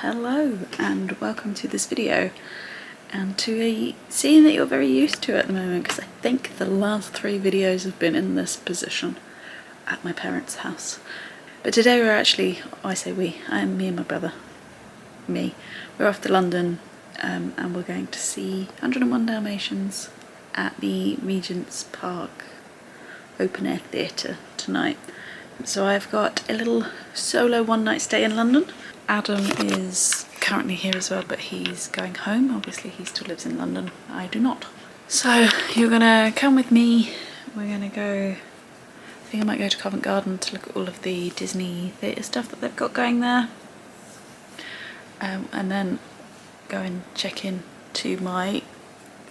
Hello and welcome to this video and to a scene that you're very used to at the moment, because I think the last 3 videos have been in this position at my parents' house. But today we're actually, I say we, me and my brother, we're off to London and we're going to see 101 Dalmatians at the Regents Park open air theatre tonight. So I've got a little solo one night stay in London. Adam is currently here as well, but he's going home. Obviously he still lives in London, I do not. So you're gonna come with me. We're gonna go, I think I might go to Covent Garden to look at all of the Disney theatre stuff that they've got going there. And then go and check in to my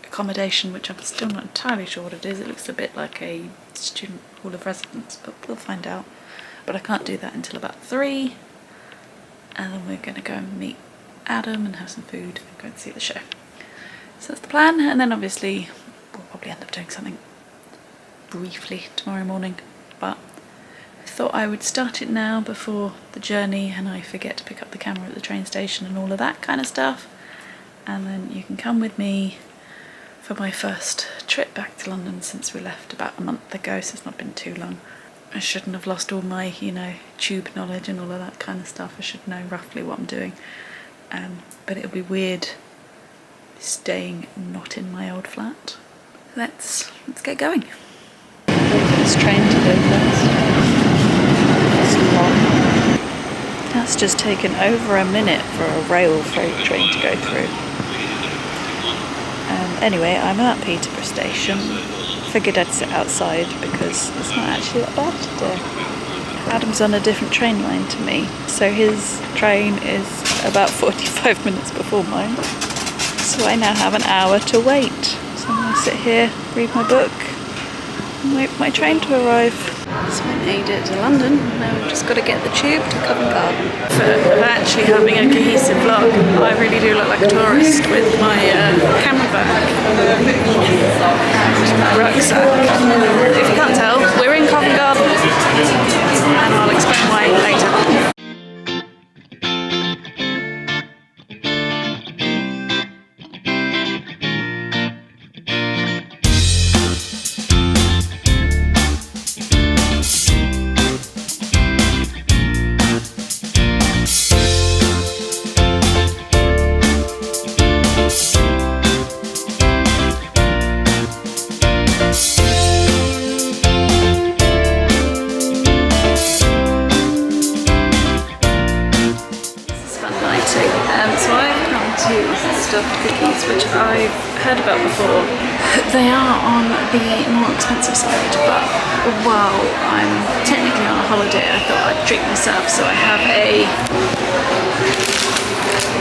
accommodation, which I'm still not entirely sure what it is. It looks a bit like a student hall of residence, but we'll find out. But I can't do that until about 3. And then we're going to go and meet Adam and have some food and go and see the show. So that's the plan, and then obviously we'll probably end up doing something briefly tomorrow morning, but I thought I would start it now before the journey and I forget to pick up the camera at the train station and all of that kind of stuff. And then you can come with me for my first trip back to London since we left about a month ago, so it's not been too long. I shouldn't have lost all my, tube knowledge and all of that kind of stuff. I should know roughly what I'm doing. But it'll be weird staying not in my old flat. Let's get going. This train to go first. It's long. That's just taken over a minute for a rail freight train to go through. Anyway, I'm at Peterborough station. Figured I'd sit outside because it's not actually that bad today. Adam's on a different train line to me, so his train is about 45 minutes before mine. So I now have an hour to wait. So I'm going to sit here, read my book, and wait for my train to arrive. So I made it to London, now we've just got to get the tube to Covent Garden. For actually having a cohesive vlog, I really do look like a tourist with my camera bag and my rucksack. If you can't tell, we're in Covent Garden, and I'll explain why later. Stuffed cookies, which I've heard about before. They are on the more expensive side, but while I'm technically on a holiday, I thought I'd treat myself, so I have a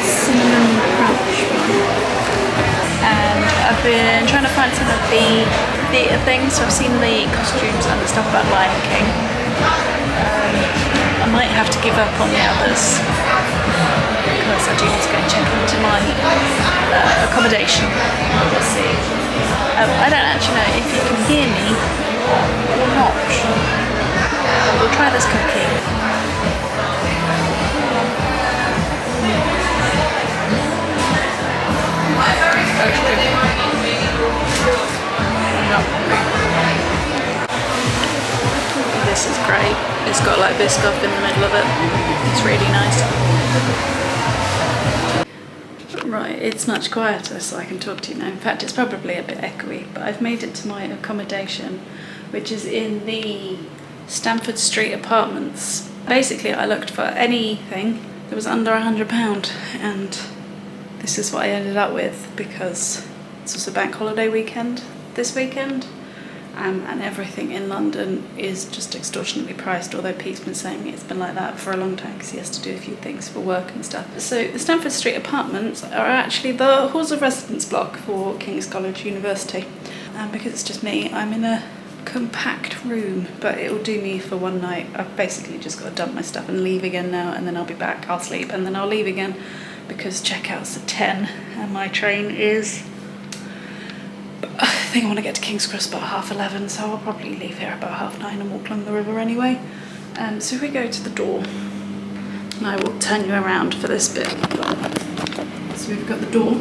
cinnamon crunch one. And I've been trying to find some of the theatre things, so I've seen the costumes and the stuff about Lion King. I might have to give up on the others, because I do need to go and check into my accommodation. We'll see. I don't actually know if you can hear me or not. We'll try this cookie. This is great. It's got like Biscoff in the middle of it. It's really nice. Right, it's much quieter so I can talk to you now. In fact, it's probably a bit echoey, but I've made it to my accommodation, which is in the Stamford Street Apartments. Basically, I looked for anything that was under £100, and this is what I ended up with, because it's also bank holiday weekend this weekend. And everything in London is just extortionately priced, although Pete's been saying it's been like that for a long time because he has to do a few things for work and stuff. So the Stamford Street Apartments are actually the halls of residence block for King's College University. And because it's just me, I'm in a compact room, but it will do me for one night. I've basically just got to dump my stuff and leave again now, and then I'll be back, I'll sleep, and then I'll leave again because checkout's at 10 and my train is... I think I want to get to King's Cross about 11:30, so I'll probably leave here about 9:30 and walk along the river anyway. So we go to the door. and I will turn you around for this bit. So we've got the door.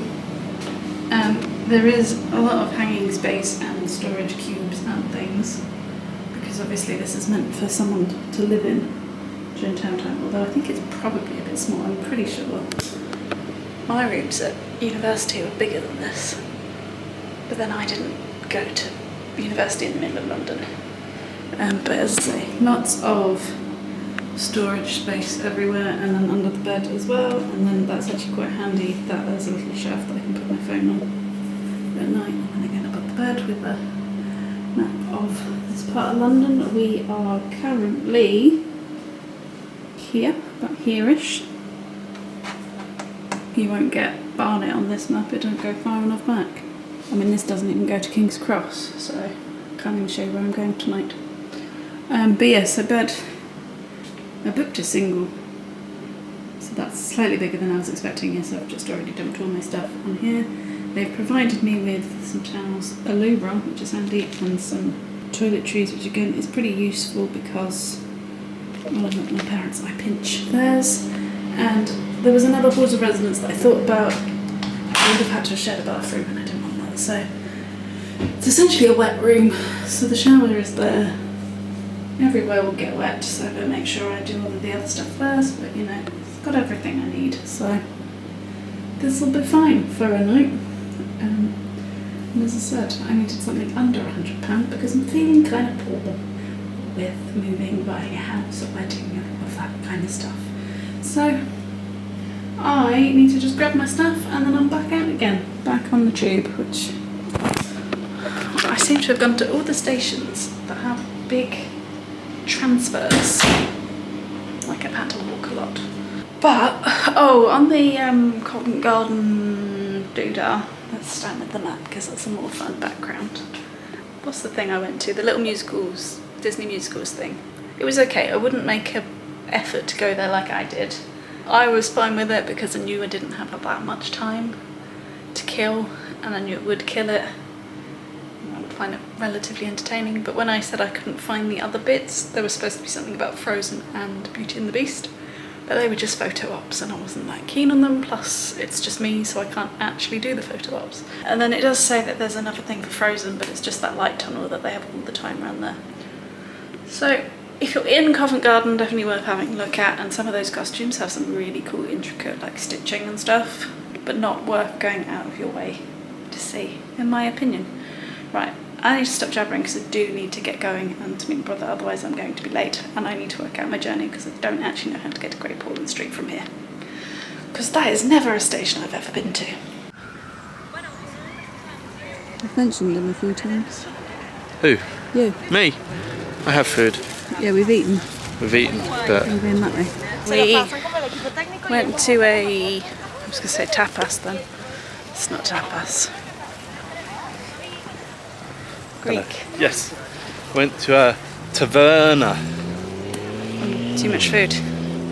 There is a lot of hanging space and storage cubes and things, because obviously this is meant for someone to live in during term time, although I think it's probably a bit small. I'm pretty sure my rooms at university were bigger than this, but then I didn't go to university in the middle of London. But as I say, lots of storage space everywhere, and then under the bed as well, and then that's actually quite handy that there's a little shelf that I can put my phone on at night. And then again above the bed with a map of this part of London. We are currently here, about here-ish. You won't get Barnet on this map, it don't go far enough back. I mean, this doesn't even go to King's Cross, so I can't even show you where I'm going tonight. But yes, I booked a single, so that's slightly bigger than I was expecting. Yes, I've just already dumped all my stuff on here. They've provided me with some towels, a loo roll, which is handy, and some toiletries, which again is pretty useful because, well, I'm not my parents, I pinch theirs. And there was another halls of residence that I thought about. I would have had to share the bathroom, and I didn't want that, so it's essentially a wet room. So the shower is there. Everywhere will get wet, so I'm going to make sure I do all of the other stuff first, but you know, it's got everything I need, so this will be fine for a night. And as I said, I needed something under £100 because I'm feeling kind of poor with moving, buying a house, or wedding, and all of that kind of stuff. So I need to just grab my stuff and then I'm back out again, back on the tube, which I seem to have gone to all the stations that have big transfers. Like I've had to walk a lot. But, oh, on the Covent Garden doodah, let's stand with the map because that's a more fun background. What's the thing I went to? The little musicals, Disney musicals thing. It was okay. I wouldn't make an effort to go there like I did. I was fine with it because I knew I didn't have that much time to kill, and I knew it would kill it. I would find it relatively entertaining, but when I said I couldn't find the other bits, there was supposed to be something about Frozen and Beauty and the Beast, but they were just photo ops and I wasn't that keen on them, plus it's just me, so I can't actually do the photo ops. And then it does say that there's another thing for Frozen, but it's just that light tunnel that they have all the time around there. So if you're in Covent Garden, definitely worth having a look at, and some of those costumes have some really cool intricate like stitching and stuff, but not worth going out of your way to see, in my opinion. Right, I need to stop jabbering because I do need to get going and to meet my brother, otherwise I'm going to be late, and I need to work out my journey because I don't actually know how to get to Great Portland Street from here, because that is never a station I've ever been to. I've mentioned him a few times. Who? You. Me? I have food. Yeah, we've eaten. We've eaten, but... We've been that way. We went to I was going to say tapas then. It's not tapas. Greek. Yes. Went to a taverna. Too much food.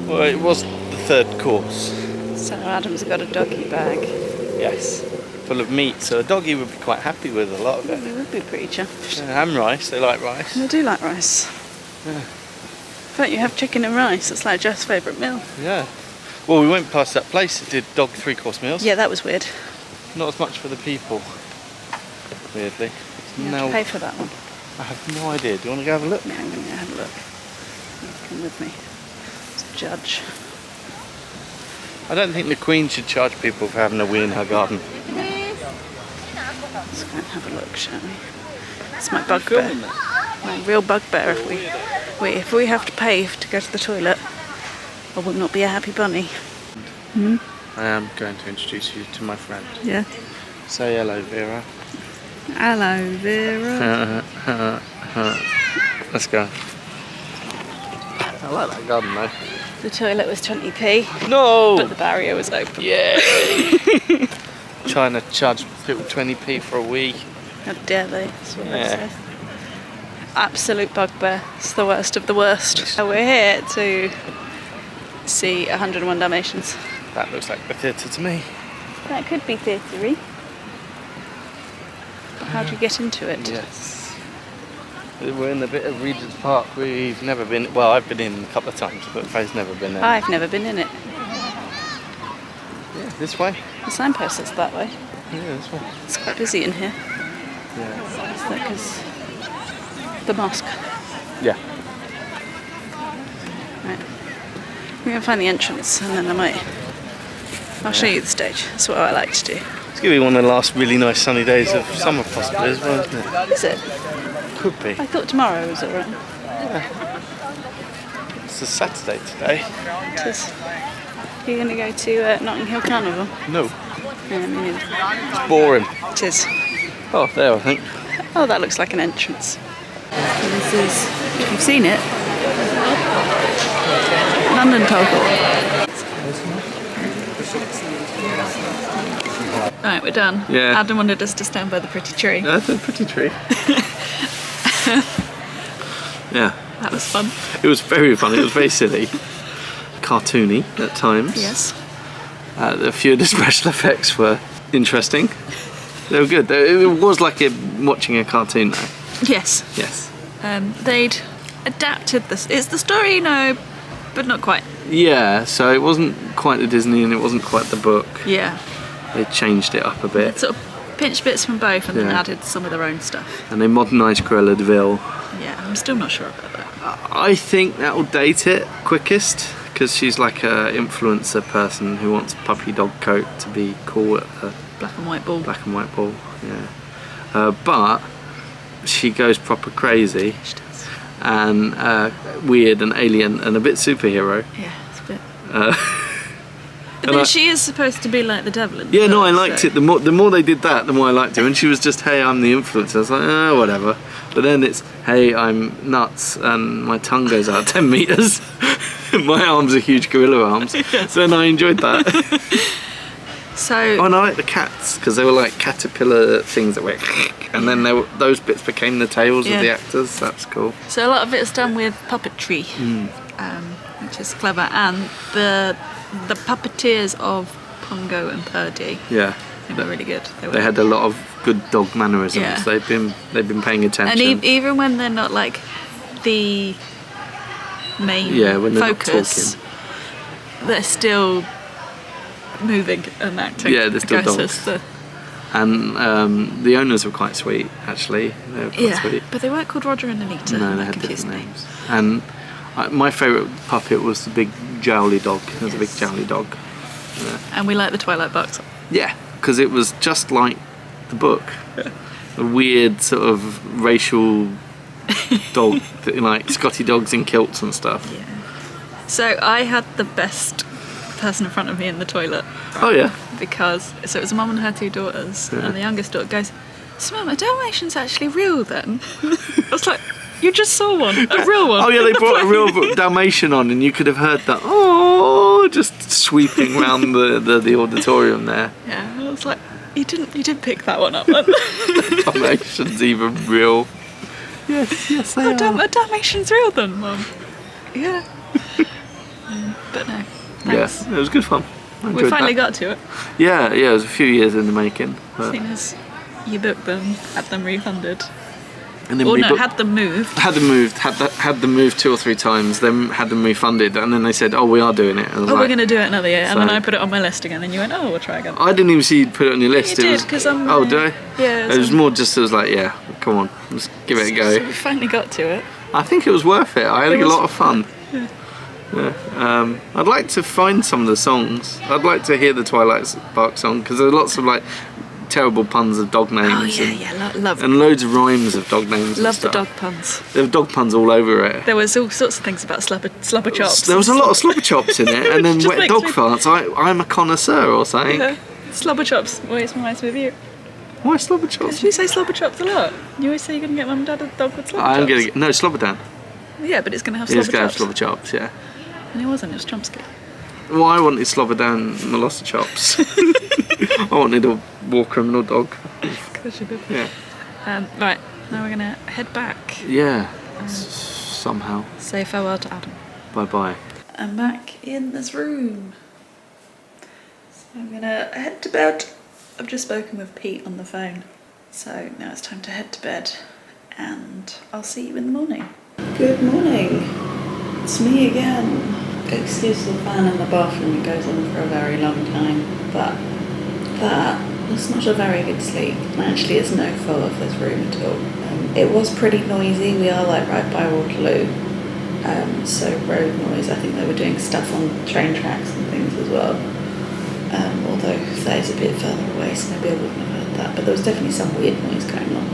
Well, it was the third course. So Adam's got a doggy bag. Yes. Full of meat, so a doggy would be quite happy with a lot of it. They would be pretty chuffed. Yeah, and rice, they like rice. They do like rice. Yeah. But you have chicken and rice, it's like Jeff's favourite meal. Yeah. Well, we went past that place that did dog 3-course meals. Yeah, that was weird. Not as much for the people, weirdly. You have to pay for that one. I have no idea. Do you want to go have a look? Yeah, I'm going to go have a look. You come with me. It's a judge. I don't think the Queen should charge people for having a wee in her garden. Let's go and have a look, shall we? It's my bugbear. My real bugbear. If we have to pay to go to the toilet, I will not be a happy bunny. Hmm? I am going to introduce you to my friend. Yeah. Say hello, Vera. Hello, Vera. Let's go. I like that garden though. The toilet was 20p. No! But the barrier was open. Yeah! Trying to charge people 20p for a wee. How dare they? That's what they Yeah. say. Absolute bugbear. It's the worst of the worst. So we're here to see 101 Dalmatians. That looks like the theatre to me. That could be theatre-y. But how do you get into it? Yes. We're in a bit of Regents Park. We've never been. Well, I've been in a couple of times, but Faye's never been there. I've never been in it. Yeah, this way. The signpost is that way. Yeah, this way. It's quite busy in here. Yeah. Is that 'cause the mosque? Yeah. Right. We're going to find the entrance and then I'll show you the stage. That's what I like to do. It's going to be one of the last really nice sunny days of summer possibly as well, isn't it? Is it? Could be. I thought tomorrow was alright. It's a Saturday today. It is. You're going to go to Notting Hill Carnival? No. Yeah, me neither. It's boring. It is. Oh, there I think. Oh, that looks like an entrance. So this is, if you've seen it, London Toll. Right, we're done. Yeah. Adam wanted us to stand by the pretty tree. That's a pretty tree. Yeah. That was fun. It was very funny. It was very silly. Cartoony at times. Yes. A few of the special effects were interesting. They were good. It was like watching a cartoon though. Yes. Yes. They'd adapted this. It's the story, no, but not quite. Yeah, so it wasn't quite the Disney and it wasn't quite the book. Yeah. They changed it up a bit. Sort of pinched bits from both and then added some of their own stuff. And they modernised Cruella de Vil. Yeah, I'm still not sure about that. I think that will date it quickest because she's like a influencer person who wants puppy dog coat to be cool at her Black and white ball. black and white ball. Yeah. But she goes proper crazy She does. and weird and alien and a bit superhero. Yeah, it's a bit. And But then I- she is supposed to be like the devil in the Yeah, no, I book, liked so- it. The more they did that, the more I liked it. When she was just, hey, I'm the influencer, I was like, oh, whatever. But then it's, hey, I'm nuts, and my tongue goes out 10 metres. My arms are huge gorilla arms. Yes. So then I enjoyed that. So Oh, and I like the cats, because they were like caterpillar things that went, and then those bits became the tails Yeah. of the actors. That's cool. So a lot of it's done with puppetry, which is clever, and the puppeteers of Pongo and Purdy, Yeah. they were really good. They had a lot of good dog mannerisms. Yeah. They've been paying attention. and even when they're not like the main when they're focus, not talking. they're still moving and acting. Yeah, they're still Guess dogs. it's the- And the owners were quite sweet, actually. They were quite sweet. but they weren't called Roger and Anita. No, they That had confused different me. names. And my favourite puppet was the big jowly dog. It was a big Yes. jowly dog. And we like the Twilight box. Yeah, because it was just like the book. A weird sort of racial dog, like Scotty dogs in kilts and stuff. Yeah. So I had the best person in front of me in the toilet Oh yeah. because it was a mum and her two daughters, Yeah. and the youngest daughter goes, "So, Mum, are Dalmatians actually real then?" I was like, "You just saw one, a real one." Oh yeah, they brought a real Dalmatian on, and you could have heard that. Oh, just sweeping around the auditorium there. Yeah, I was like, "You didn't pick that one up." Then. Dalmatians even real? Yes, they are. Are Dalmatians real then, Mum? Yeah. But no. Thanks. Yeah, it was good fun. I We enjoyed finally that. got to it. Yeah, it was a few years in the making. But, Seeing as you booked them, had them refunded. and then Or we no, booked- had them moved. had them moved 2 or 3 times, then had them refunded, and then they said, "Oh, we are doing it." And I was Oh, we're like, going to do it another year. And then So- I put it on my list again, and you went, "Oh, we'll try again." I didn't even see you put it on your list. You it did, was, 'cause I'm, Oh, did I? Yeah. It was more just. It was like, yeah, come on, let's give it a So go. we finally got to it. I think it was worth it. I had It a was- lot of fun. Yeah. I'd like to find some of the songs. I'd like to hear the Twilight Park song because there are lots of like terrible puns of dog names. Oh yeah, and, yeah, love and loads of rhymes of dog names. and love the stuff. dog puns. There were dog puns all over it. There was all sorts of things about slobber chops. There was a lot of slobber chops in it, and then Just wet makes dog me- farts. I'm a connoisseur or something. Yeah. Slobber chops always reminds me of you. Why slobber chops? Because you say slobber chops a lot. You always say you're going to get mum and dad a dog with slobber chops. I'm gonna get no slobber down. Yeah, but it's going to have It's slobber gonna have chops. slobber chops, yeah. And it wasn't, it was Chomsky. Well, I wanted slobber down Molosser chops. I wanted a war criminal dog. Of course you did. Yeah. Right, now we're going to head back. Yeah. Somehow. Say farewell to Adam. Bye bye. I'm back in this room. So I'm gonna head to bed. I've just spoken with Pete on the phone. So now it's time to head to bed. and I'll see you in the morning. Good morning. It's me again. Excuse the fan in the bathroom, it goes on for a very long time, but that was not a very good sleep. Actually, it's no fault of this room at all. It was pretty noisy. We are like right by Waterloo, so road noise. I think they were doing stuff on train tracks and things as well. Although Faye's a bit further away, so maybe I wouldn't have heard that. But there was definitely some weird noise going on.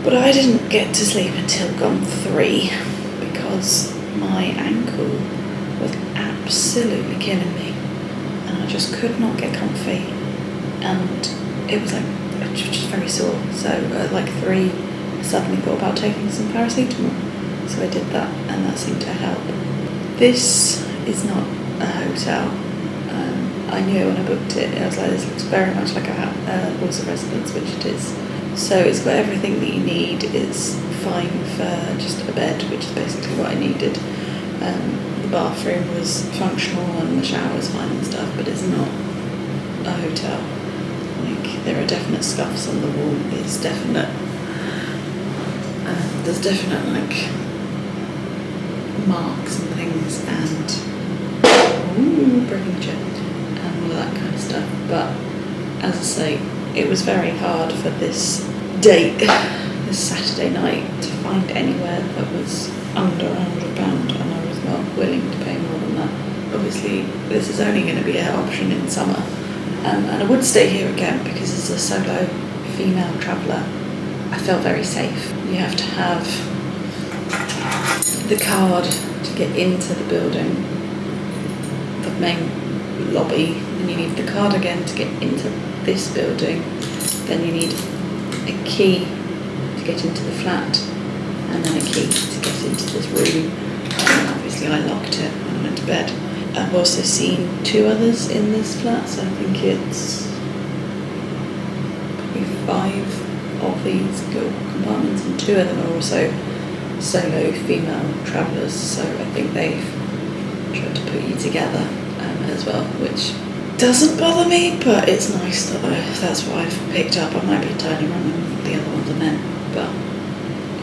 But I didn't get to sleep until gone 3 because my ankle was absolutely killing me, and I just could not get comfy, and it was like just very sore. So at like 3, I suddenly thought about taking some paracetamol. So I did that, and that seemed to help. This is not a hotel. I knew it when I booked it. I was like, this looks very much like a house of residence, which it is. So it's got everything that you need. It's fine for just a bed, which is basically what I needed. The bathroom was functional and the shower was fine and stuff, but it's not a hotel. Like, there are definite scuffs on the wall. There's definite like marks and things, and breaking the chair and all of that kind of stuff. But as I say, it was very hard for this date, this Saturday night, to find anywhere that was under £100, and I was not willing to pay more than that. Obviously, this is only going to be an option in summer, and I would stay here again because as a solo female traveller, I felt very safe. You have to have the card to get into the building, the main lobby, and you need the card again to get into this building. Then you need a key to get into the flat, and then a key to get into this room. And obviously I locked it when I went to bed. I've also seen 2 others in this flat, so I think it's probably 5 of these little compartments, and 2 of them are also solo female travellers, so I think they've tried to put you together as well, which doesn't bother me, but it's nice that that's what I've picked up. I might be entirely wrong and the other ones are men, but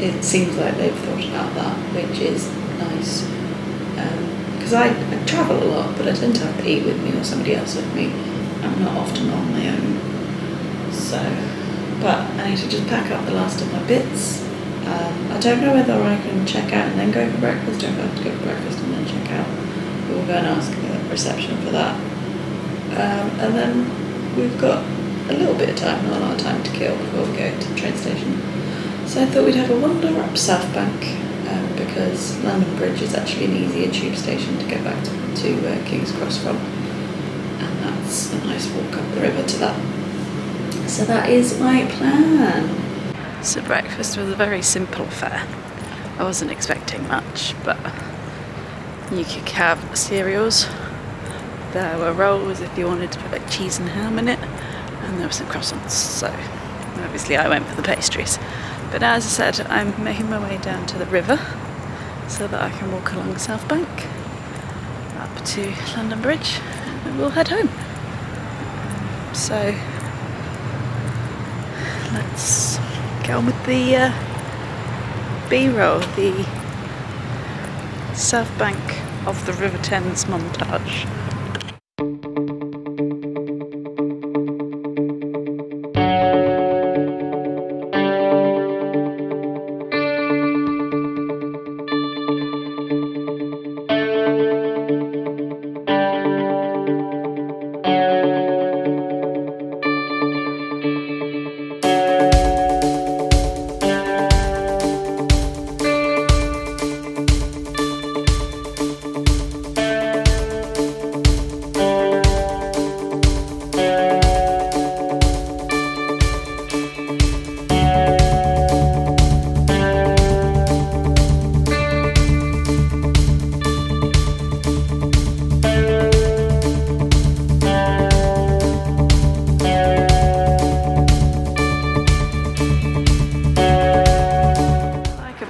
it seems like they've thought about that, which is nice. Because I travel a lot, but I tend to have Pete with me or somebody else with me. I'm not often on my own. So, but I need to just pack up the last of my bits. I don't know whether I can check out and then go for breakfast, or if I have to go for breakfast and then check out. We'll go and ask the reception for that. And then we've got a little bit of time, not a lot of time to kill before we go to the train station. So I thought we'd have a wander up Southbank, because London Bridge is actually an easier tube station to get back to King's Cross from, and that's a nice walk up the river to that. So that is my plan. So breakfast was a very simple affair. I wasn't expecting much, but you could have cereals. There were rolls if you wanted to put like cheese and ham in it, and there were some croissants, so obviously I went for the pastries. But as I said, I'm making my way down to the river so that I can walk along Southbank up to London Bridge, and we'll head home. So let's get on with the B-roll, the Southbank of the River Thames montage.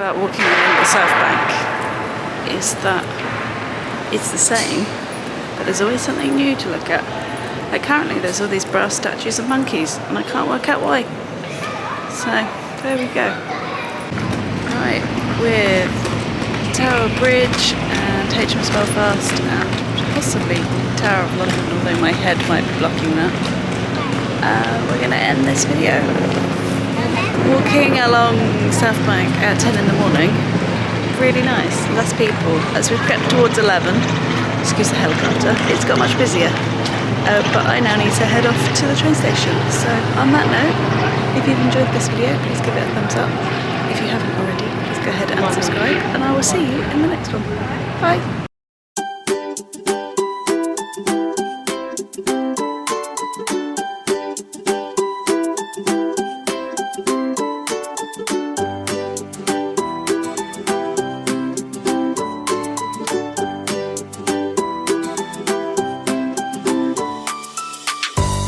Walking along the Southbank is that it's the same, but there's always something new to look at. Like currently there's all these brass statues of monkeys, and I can't work out why. So there we go. tonight with Tower Bridge and HMS Belfast and possibly Tower of London, although my head might be blocking that. We're going to end this video walking along Southbank at 10 in the morning. Really nice, less people. As we've crept towards 11, excuse the helicopter, it's got much busier. But I now need to head off to the train station. So on that note, if you've enjoyed this video, please give it a thumbs up. If you haven't already, please go ahead and subscribe, and I will see you in the next one. Bye!